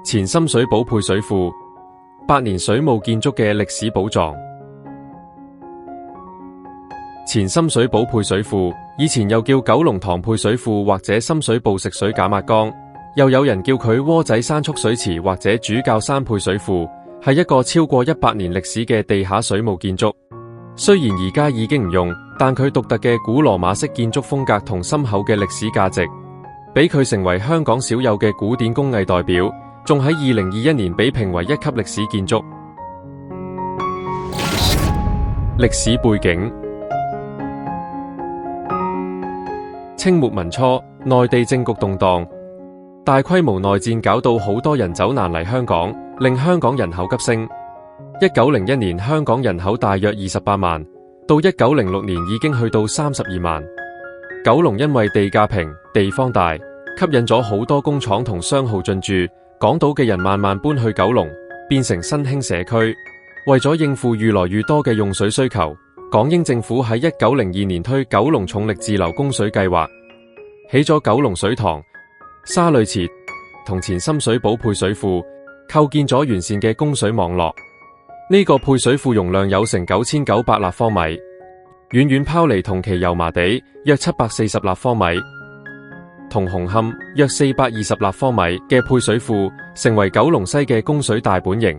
前深水埗配水庫，8年水務建築嘅歷史寶藏。前深水埗配水庫以前又叫九龍塘配水庫或者深水埗食水減壓缸，又有人叫佢窩仔山蓄水池或者主教山配水庫，係一個超過100年歷史嘅地下水務建築。雖然而家已經唔用，但佢獨特嘅古羅馬式建築風格同深厚嘅歷史價值，俾佢成為香港少有嘅古典工藝代表，仲喺2021年被評為1級歷史建築。歷史背景：清末民初，內地政局動盪，大規模內戰搞到好多人走難嚟香港，令香港人口急升。1901年香港人口大約28萬，到1906年已經去到32萬。九龍因為地價平、地方大，吸引咗好多工廠同商號進駐，港島嘅人慢慢搬去九龍，變成新興社區。為咗應付越來越多嘅用水需求，港英政府喺1902年推九龍重力自流供水計劃，起咗九龍水塘、沙濾池同前深水埗配水庫，構建咗完善嘅供水網絡。呢個配水庫容量有成9900立方米，遠遠拋離同期油麻地約740立方米，同紅磡約420立方米嘅配水庫，成為九龍西嘅供水大本營。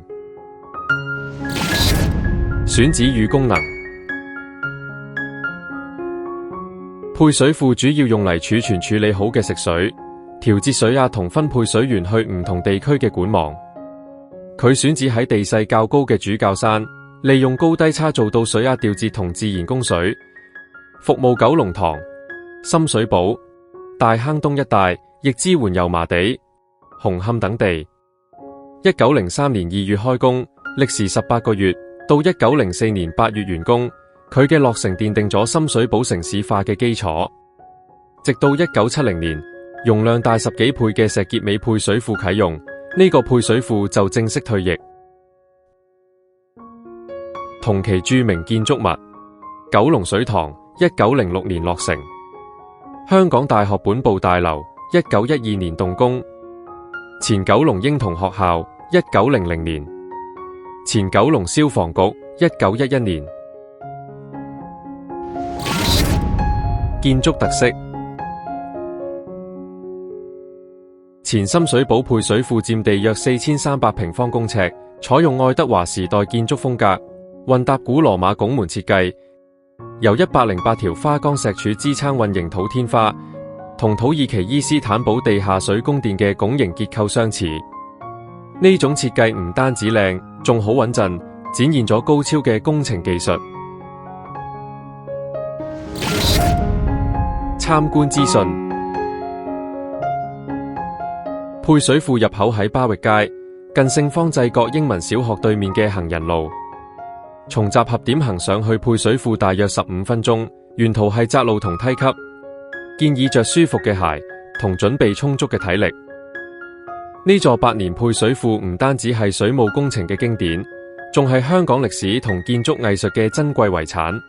選址與功能：配水庫主要用嚟儲存處理好嘅食水，調節水壓同分配水源去唔同地區嘅管網。佢選址喺地勢較高嘅主教山，利用高低差做到水壓調節同自然供水，服務九龍塘、深水埗、大坑東一帶，亦支援油麻地、紅磡等地。1903年2月開工，歷時18個月，到1904年8月完工。佢嘅落成奠定咗深水埗城市化嘅基礎。直到1970年，容量大10幾倍嘅石硤尾配水庫啟用，呢個配水庫就正式退役。同期著名建築物九龍水塘，1906年落成。香港大學本部大樓1912年動工。前九龍英童學校1900年。前九龍消防局1911年。建築特色：前深水埗配水庫佔地約4300平方公尺，採用愛德華時代建築風格，混搭古羅馬拱門設計，由108條花崗石柱支撐混凝土天花，同土耳其伊斯坦堡地下水供電嘅拱形結構相似。呢種設計唔單止靚，仲好穩陣，展現咗高超嘅工程技術。參觀資訊：配水庫入口喺巴域街，近聖方濟各英文小學對面嘅行人路。從集合點行上去配水庫大約15分鐘，沿途係窄路同梯級，建議着舒服嘅鞋同準備充足嘅體力。呢座8年配水庫唔單止係水務工程嘅經典，仲係香港歷史同建築藝術嘅珍貴遺產。